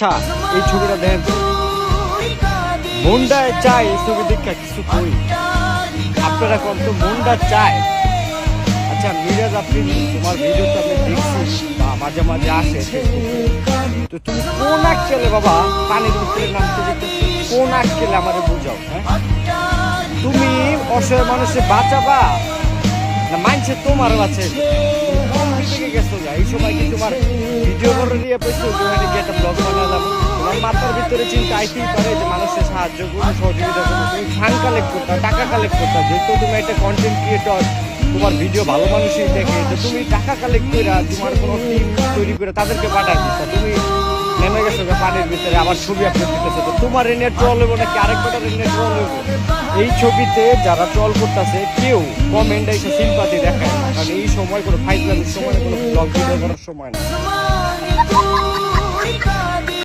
আচ্ছা এই ছবিটা দেখেন তো, মনটা চায় এই ছবি দেখা কিছু করি, আপনারা কোন তো মনটা চায়। আচ্ছা মিরাজ, আপনি তোমার ভিডিও তো আমি দেখছি বা মাঝে মাঝে আসে ফেসবুকে, তো তুমি কোন আক্কেলে বাবা পানির ভিতরে নামতে যেতেছো, কোন আক্কেলে আমারে বুঝাও। হ্যাঁ, তুমি অসহায় মানুষের বাঁচাবা না মানছে তোমার বাঁচে? কোন বিবেকে গেছো যা? এই সময় কি তোমার ভিডিও করে নিয়ে পেয়েছো ওখানে গিয়ে একটা ব্লগ বানালাম? তোমার মাথার ভিতরে চিন্তা আইতেই পারে যে মানুষের সাহায্য করবো, সহযোগিতা করবো, তুমি ফান্ড কালেক্ট করতা, টাকা কালেক্ট করতা, যেহেতু তুমি একটা কন্টেন্ট ক্রিয়েটর, তোমার ভিডিও ভালো মানুষই দেখে, তো তুমি টাকা কালেক্ট করে তোমার কোনো টিম তৈরি করে তাদেরকে পাঠাই দিচ্ছা, তুমি নেমে গেছো পানির ভিতরে আবার ছবি আপলোড দিতেছো, তো তোমার এনে ট্রল হবো নাকি আরেকটার এনে ট্রল হবো? এই ছবিতে যারা ট্রল করতেছে কেউ কমেন্ট এসে সিম্পাতি দেখায় না, কারণ এই সময় কোনো ফাইজলামির সময়, কোনো ব্লগ ভিডিও করার সময় না।